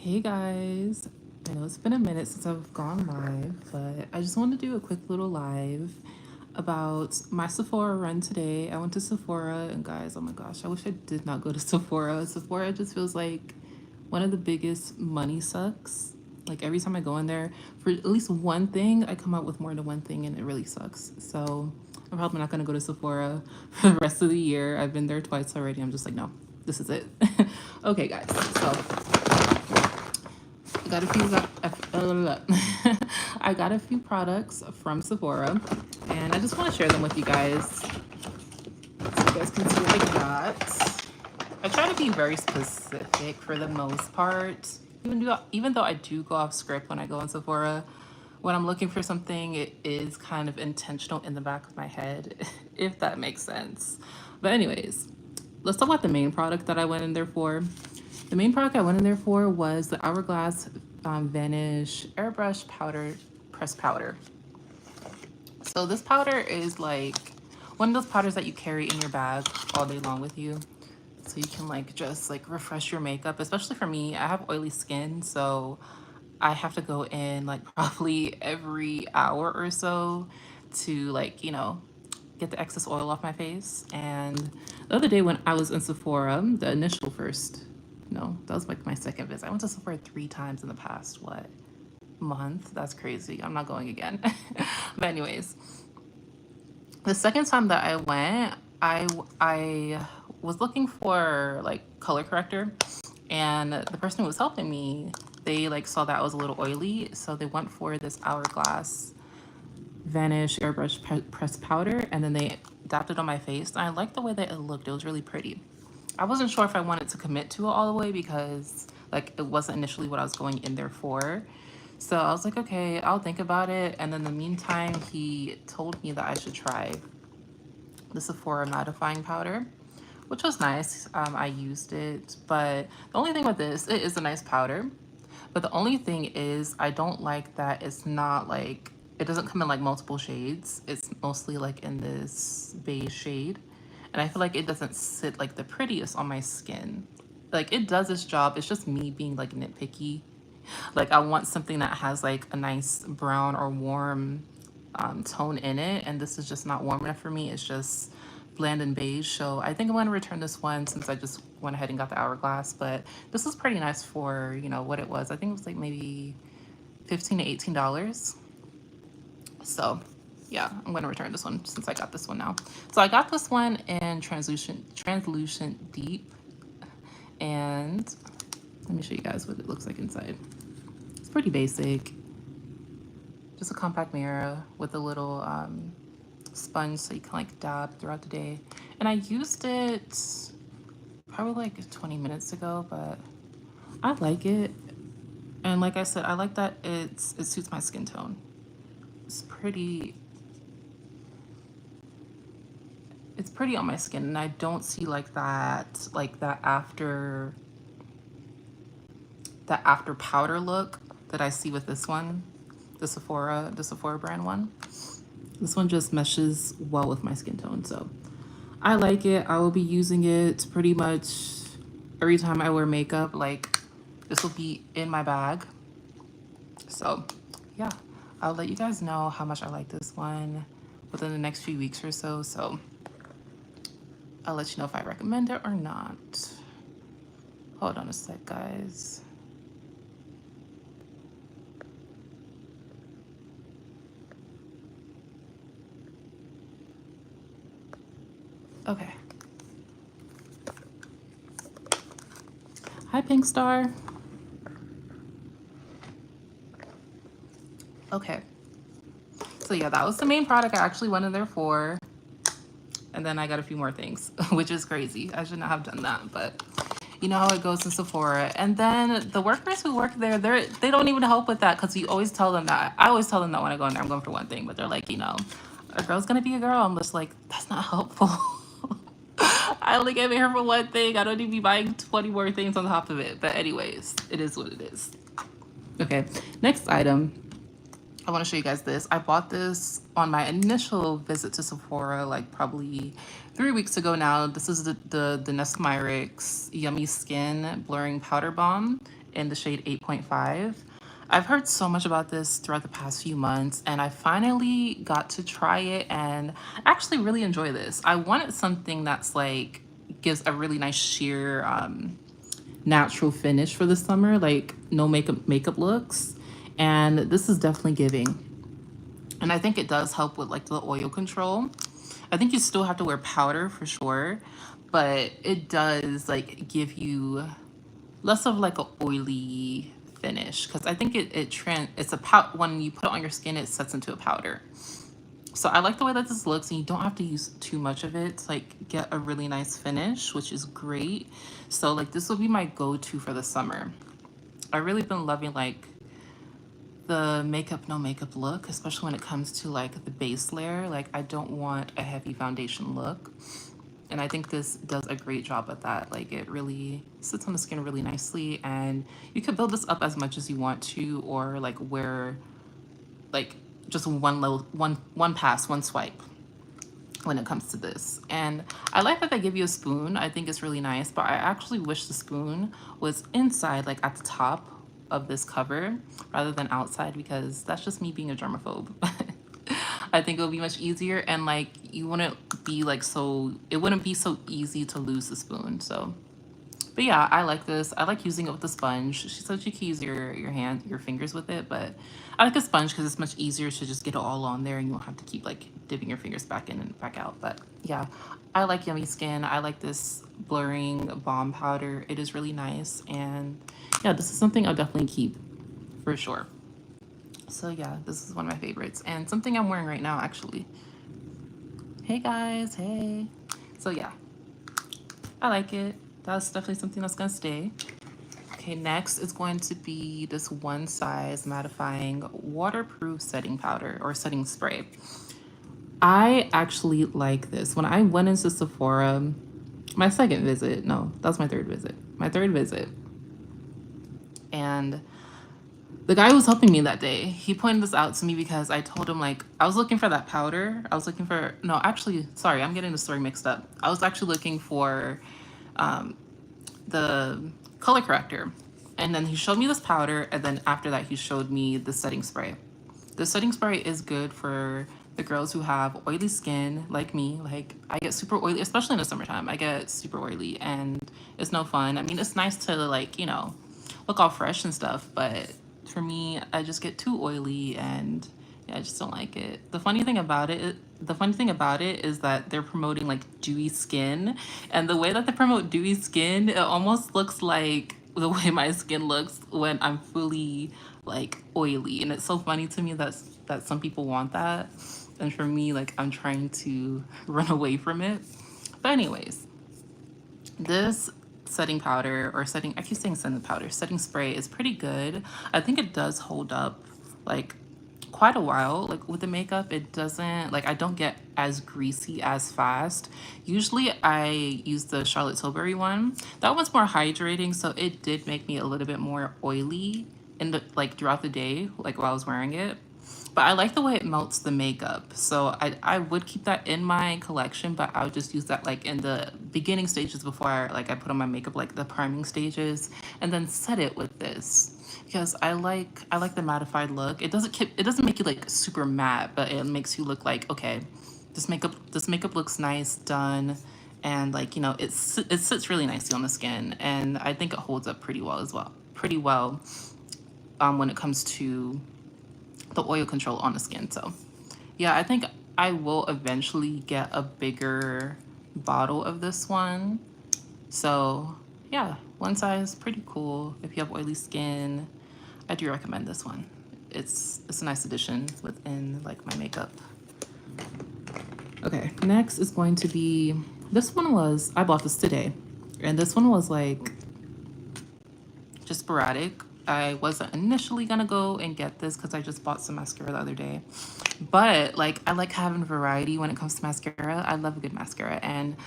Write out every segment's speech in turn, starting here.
Hey guys, I know it's been a minute since I've gone live, but I just wanted to do a quick little live about my Sephora run today. I went to Sephora, and guys, oh my gosh, I wish I did not go to Sephora. Sephora just feels like one of the biggest money sucks. Like every time I go in there for at least one thing, I come out with more than one thing, and it really sucks. So I'm probably not gonna go to Sephora for the rest of the year. I've been there twice already. I'm just like, no, this is it. Okay, guys, so I got a few I got a few products from Sephora, and I just want to share them with you guys so you guys can see what I got. I try to be very specific for the most part. Even though I do go off script when I go in Sephora, when I'm looking for something, it is kind of intentional in the back of my head, if that makes sense. But anyways, let's talk about the main product that I went in there for. The main product I went in there for was the Hourglass Vanish Airbrush Powder Press Powder. So this powder is like one of those powders that you carry in your bag all day long with you. So you can like just like refresh your makeup, especially for me. I have oily skin, so I have to go in like probably every hour or so to like, get the excess oil off my face. And the other day when I was in Sephora, the initial first, no, that was like my second visit. I went to Sephora 3 times in the past, what, month? That's crazy. I'm not going again. But anyways, the second time that I went, I was looking for like color corrector, and the person who was helping me, they like saw that I was a little oily, so they went for this Hourglass Vanish Airbrush Press Powder, and then they dapped it on my face. And I liked the way that it looked. It was really pretty. I wasn't sure if I wanted to commit to it all the way because like it wasn't initially what I was going in there for. So I was like, okay, I'll think about it. And then in the meantime, he told me that I should try the Sephora mattifying powder, which was nice. I used it, but the only thing with this, it is a nice powder. But the only thing is, I don't like that it's not like, it doesn't come in like multiple shades. It's mostly like in this beige shade. And I feel like it doesn't sit like the prettiest on my skin. Like it does its job. It's just me being like nitpicky. Like I want something that has like a nice brown or warm tone in it. And this is just not warm enough for me. It's just bland and beige. So I think I'm going to return this one since I just went ahead and got the Hourglass. But this was pretty nice for, what it was. I think it was like maybe $15 to $18. So yeah, I'm going to return this one since I got this one now. So I got this one in translucent deep. And let me show you guys what it looks like inside. It's pretty basic. Just a compact mirror with a little sponge so you can like dab throughout the day. And I used it probably like 20 minutes ago, but I like it. And like I said, I like that it suits my skin tone. It's pretty on my skin, and I don't see like that after powder look that I see with this one, the Sephora brand one. This one just meshes well with my skin tone, so I like it. I will be using it pretty much every time I wear makeup. Like this will be in my bag. So yeah, I'll let you guys know how much I like this one within the next few weeks or so. So I'll let you know if I recommend it or not. Hold on a sec, guys. Okay. Hi, Pink Star. Okay. So yeah, that was the main product I actually went in there for. And then I got a few more things, which is crazy. I should not have done that, but you know how it goes in Sephora. And then the workers who work there, they don't even help with that because you always tell them that. I always tell them that when I go in there, I'm going for one thing, but they're like, a girl's gonna be a girl. I'm just like, that's not helpful. I only came here for one thing. I don't need to be buying 20 more things on top of it. But anyways, it is what it is. Okay, next item. I want to show you guys this. I bought this on my initial visit to Sephora, like probably 3 weeks ago now. This is the Nest Myricks Yummy Skin Blurring Powder Balm in the shade 8.5. I've heard so much about this throughout the past few months, and I finally got to try it and actually really enjoy this. I wanted something that's like gives a really nice sheer natural finish for the summer, like no makeup looks, and this is definitely giving. And I think it does help with like the oil control. I think you still have to wear powder for sure, but it does like give you less of like a oily finish, because I think it's a when you put it on your skin, it sets into a powder. So I like the way that this looks, and you don't have to use too much of it to like get a really nice finish, which is great. So like this will be my go-to for the summer. I've really been loving like the makeup no makeup look, especially when it comes to like the base layer. Like I don't want a heavy foundation look. And I think this does a great job at that. Like it really sits on the skin really nicely, and you could build this up as much as you want to, or like wear like just one pass, one swipe when it comes to this. And I like that they give you a spoon. I think it's really nice, but I actually wish the spoon was inside, like at the top of this cover rather than outside, because that's just me being a germaphobe. I think it would be much easier, and like you wouldn't be like it wouldn't be so easy to lose the spoon. So but yeah, I like this. I like using it with a sponge. She said you can use your fingers with it, but I like a sponge because it's much easier to just get it all on there, and you don't have to keep like dipping your fingers back in and back out. But yeah, I like Yummy Skin. I like this blurring balm powder. It is really nice, and yeah, this is something I'll definitely keep for sure. So yeah, this is one of my favorites, and something I'm wearing right now actually. Hey guys, hey. So yeah, I like it. That's definitely something that's gonna stay. Okay, next is going to be this One Size mattifying waterproof setting powder or setting spray. I actually like this. When I went into Sephora, my second visit, no, that's my third visit. My third visit. And the guy who was helping me that day, he pointed this out to me because I told him like I was looking for that powder. I was looking for no, actually, sorry, I'm getting the story mixed up. I was actually looking for the color corrector, and then he showed me this powder, and then after that he showed me the setting spray. The setting spray is good for the girls who have oily skin like me. Like I get super oily, especially in the summertime. I get super oily, and it's no fun. I mean, it's nice to like, you know, look all fresh and stuff, but for me, I just get too oily, and yeah, I just don't like it. The funny thing about it is that they're promoting like dewy skin, and the way that they promote dewy skin, it almost looks like the way my skin looks when I'm fully like oily. And it's so funny to me that some people want that, and for me, like I'm trying to run away from it. But anyways, this setting powder or setting, I keep saying setting powder, setting spray is pretty good. I think it does hold up like quite a while. Like with the makeup, it doesn't, like I don't get as greasy as fast. Usually I use the Charlotte Tilbury one. That one's more hydrating, so it did make me a little bit more oily in the like throughout the day, like while I was wearing it. But I like the way it melts the makeup. So I would keep that in my collection, but I would just use that like in the beginning stages before I put on my makeup, like the priming stages, and then set it with this. Because I like the mattified look. It doesn't make you like super matte, but it makes you look like, okay, this makeup looks nice, done, and like, you know, it sits really nicely on the skin, and I think it holds up pretty well as well. Pretty well when it comes to the oil control on the skin. So yeah, I think I will eventually get a bigger bottle of this one. So yeah, One Size, pretty cool. If you have oily skin, I do recommend this one. It's a nice addition within like my makeup. Okay, next is going to be, this one was, I bought this today, and this one was like just sporadic. I wasn't initially gonna go and get this because I just bought some mascara the other day. But like I like having variety when it comes to mascara. I love a good mascara, and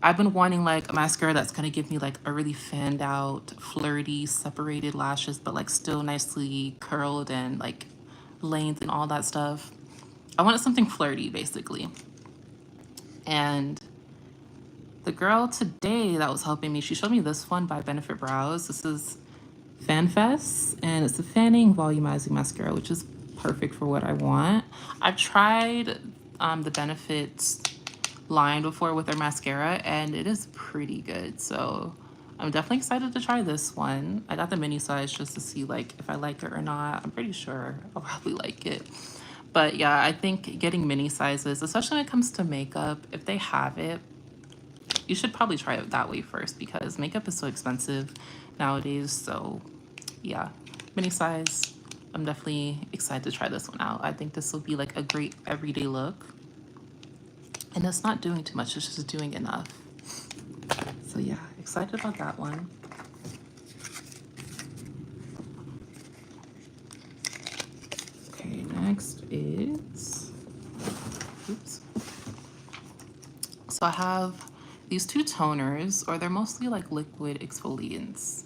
I've been wanting like a mascara that's gonna give me like a really fanned out, flirty, separated lashes, but like still nicely curled and like length and all that stuff. I wanted something flirty basically. And the girl today that was helping me, she showed me this one by Benefit Brows. This is Fan Fest, and it's a fanning volumizing mascara, which is perfect for what I want. I've tried the Benefits line before with their mascara, and it is pretty good. So I'm definitely excited to try this one. I got the mini size just to see like if I like it or not. I'm pretty sure I'll probably like it. But yeah, I think getting mini sizes, especially when it comes to makeup, if they have it, you should probably try it that way first because makeup is so expensive nowadays. So yeah, mini size. I'm definitely excited to try this one out. I think this will be like a great everyday look. And it's not doing too much, it's just doing enough. So yeah, excited about that one. Okay, next is, oops. So I have these two toners, or they're mostly like liquid exfoliants.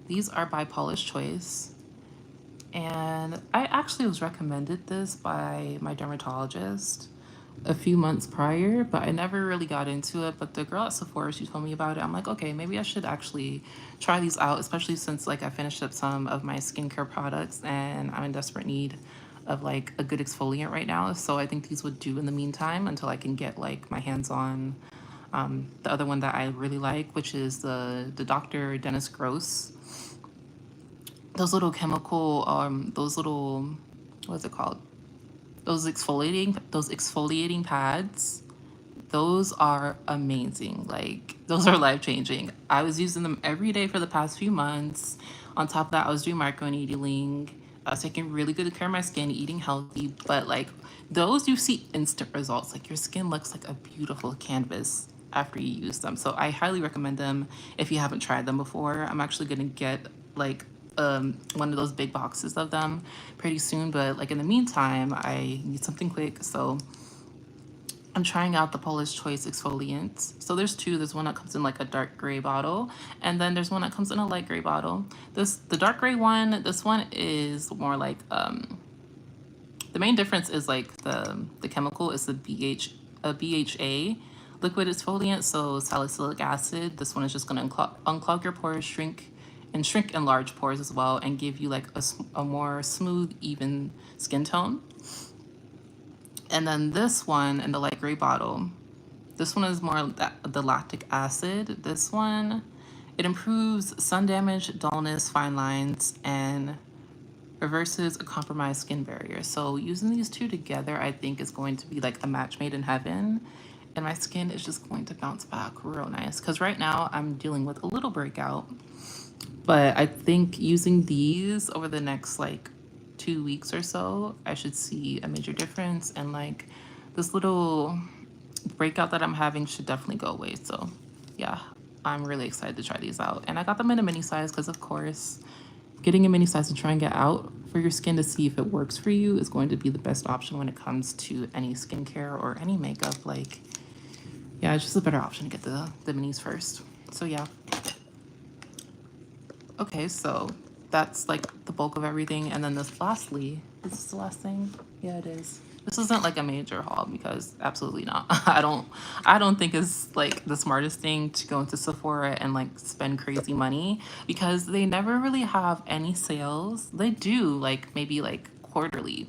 These are by Paula's Choice. And I actually was recommended this by my dermatologist a few months prior, but I never really got into it. But the girl at Sephora, she told me about it. I'm like, okay, maybe I should actually try these out, especially since like I finished up some of my skincare products and I'm in desperate need of like a good exfoliant right now. So I think these would do in the meantime until I can get like my hands on the other one that I really like, which is the Dr. Dennis Gross. Those little chemical, those little, what's it called? Those exfoliating pads. Those are amazing. Like those are life changing. I was using them every day for the past few months. On top of that, I was doing microneedling. I was taking really good care of my skin, eating healthy. But like those, you see instant results. Like your skin looks like a beautiful canvas after you use them. So I highly recommend them if you haven't tried them before. I'm actually gonna get like one of those big boxes of them pretty soon, but like in the meantime I need something quick, so I'm trying out the Paula's Choice exfoliants. So there's two. There's one that comes in like a dark gray bottle, and then there's one that comes in a light gray bottle. The dark gray one, this one is more like the main difference is like the chemical is the BHA liquid exfoliant, so salicylic acid. This one is just going to unclog your pores, shrink enlarge pores as well, and give you like a more smooth, even skin tone. And then this one in the light gray bottle, this one is more the lactic acid. This one, it improves sun damage, dullness, fine lines, and reverses a compromised skin barrier. So using these two together, I think is going to be like a match made in heaven. And my skin is just going to bounce back real nice. Because right now I'm dealing with a little breakout. But I think using these over the next like 2 weeks or so, I should see a major difference. And like this little breakout that I'm having should definitely go away. So yeah, I'm really excited to try these out. And I got them in a mini size because of course, getting a mini size to try and get out for your skin to see if it works for you is going to be the best option when it comes to any skincare or any makeup. Like, yeah, it's just a better option to get the minis first. So yeah. Okay, so that's like the bulk of everything. And then this lastly, is this the last thing? Yeah, it is. This isn't like a major haul because absolutely not. I don't think it's like the smartest thing to go into Sephora and like spend crazy money because they never really have any sales. They do like maybe like quarterly.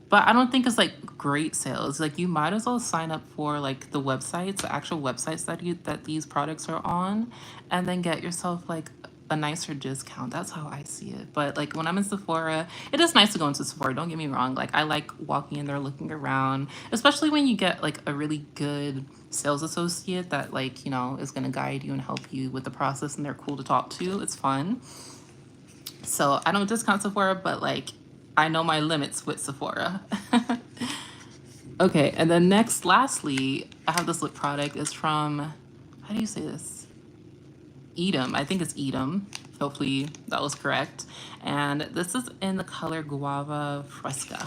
But I don't think it's like great sales. Like you might as well sign up for like the websites, the actual websites that these products are on, and then get yourself like a nicer discount. That's how I see it. But like when I'm in Sephora, it is nice to go into Sephora. Don't get me wrong. Like I like walking in there, looking around, especially when you get like a really good sales associate that like, you know, is going to guide you and help you with the process and they're cool to talk to. It's fun. So I don't discount Sephora, but like I know my limits with Sephora. Okay, and then lastly, I have this lip product. It's from, how do you say this? Edam. I think it's Edam. Hopefully that was correct. And this is in the color Guava Fresca.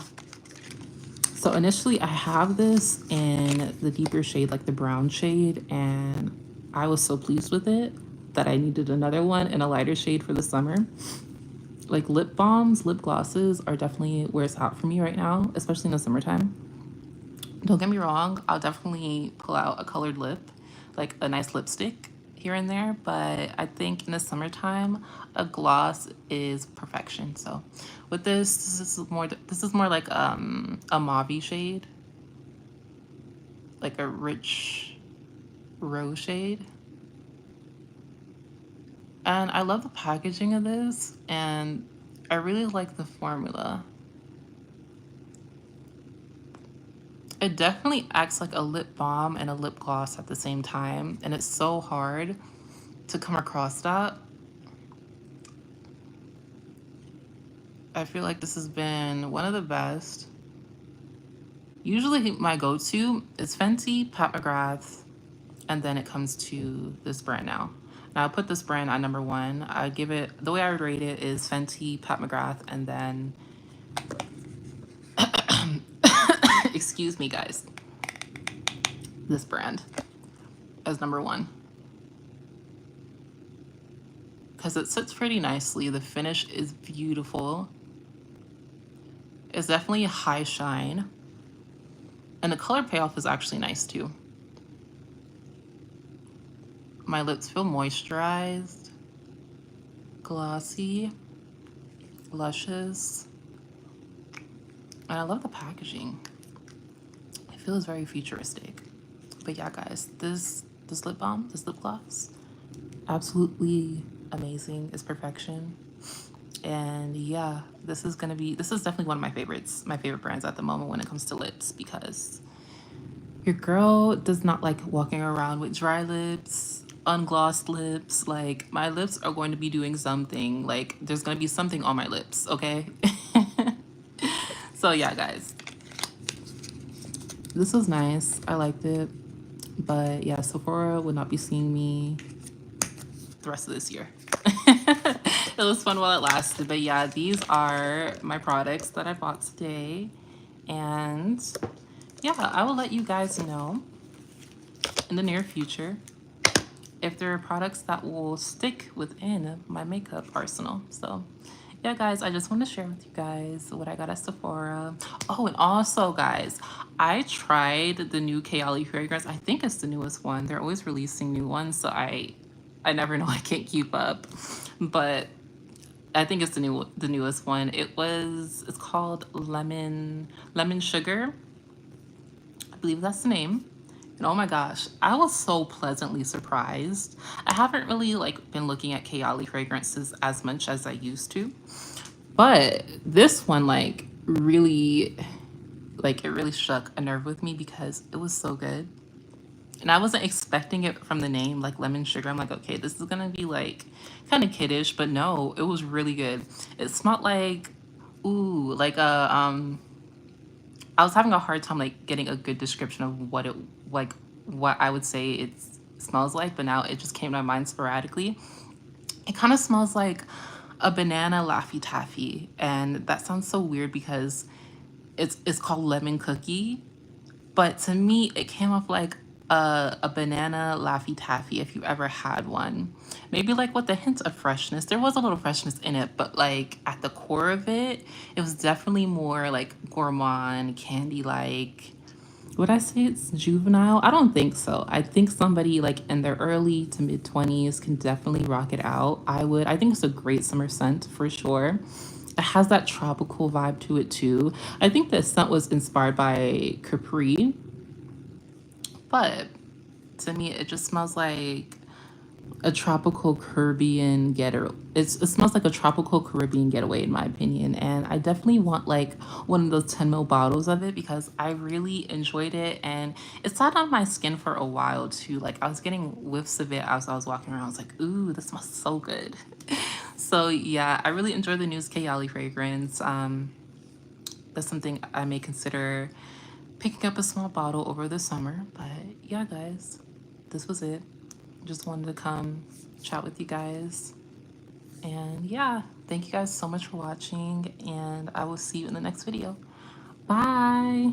So initially I have this in the deeper shade, like the brown shade, and I was so pleased with it that I needed another one in a lighter shade for the summer. Like lip balms, lip glosses are definitely where it's at for me right now, especially in the summertime. Don't get me wrong, I'll definitely pull out a colored lip, like a nice lipstick, here and there, but I think in the summertime, a gloss is perfection. So with this is more like a mauve shade, like a rich rose shade. And I love the packaging of this, and I really like the formula. It definitely acts like a lip balm and a lip gloss at the same time, and it's so hard to come across that. I feel like this has been one of the best. Usually my go-to is Fenty, Pat McGrath, and then it comes to this brand now. Now I put this brand at number one. I give it, the way I would rate it is Fenty, Pat McGrath, and then, excuse me guys, this brand as number one. Because it sits pretty nicely. The finish is beautiful. It's definitely a high shine. And the color payoff is actually nice too. My lips feel moisturized, glossy, luscious. And I love the packaging. It feels very futuristic. But yeah, guys, this lip balm, this lip gloss, absolutely amazing. It's perfection. And yeah, this is definitely one of my favorites, my favorite brands at the moment when it comes to lips, because your girl does not like walking around with dry lips, unglossed lips. Like, my lips are going to be doing something. Like, there's going to be something on my lips, okay? So yeah, guys, this was nice. I liked it. But yeah, Sephora would not be seeing me the rest of this year. It was fun while it lasted. But yeah, these are my products that I bought today. And yeah, I will let you guys know in the near future if there are products that will stick within my makeup arsenal. So yeah, guys, I just want to share with you guys what I got at Sephora. Oh, and also, guys, I tried the new Kayali fragrance. I think it's the newest one. They're always releasing new ones, so I never know. I can't keep up. But I think it's the newest one. It's called Lemon Sugar. I believe that's the name. And oh my gosh, I was so pleasantly surprised. I haven't really been looking at Kayali fragrances as much as I used to. But this one really it really struck a nerve with me because it was so good. And I wasn't expecting it from the name, like lemon sugar. I'm like, okay, this is gonna be kind of kiddish, but no, it was really good. It smelled like, ooh, I was having a hard time getting a good description of what I would say it smells like, but now it just came to my mind sporadically. It kind of smells like a banana Laffy Taffy, and that sounds so weird because it's called lemon cookie, but to me it came off like a banana Laffy Taffy if you ever had one. Maybe with a hint of freshness. There was a little freshness in it, but at the core of it, it was definitely more gourmand, candy-like. Would I say it's juvenile? I don't think so. I think somebody in their early to mid 20s can definitely rock it out. I would. I think it's a great summer scent for sure. It has that tropical vibe to it too. I think the scent was inspired by Capri, but to me it just smells like a tropical Caribbean getaway. It smells like a tropical Caribbean getaway in my opinion, and I definitely want one of those 10 ml bottles of it because I really enjoyed it, and it sat on my skin for a while too. I was getting whiffs of it as I was walking around. I was like, ooh, this smells so good. So yeah, I really enjoyed the new Kayali fragrance. That's something I may consider picking up a small bottle over the summer. But yeah, guys, this was it. Just wanted to come chat with you guys. And yeah, thank you guys so much for watching, and I will see you in the next video. Bye.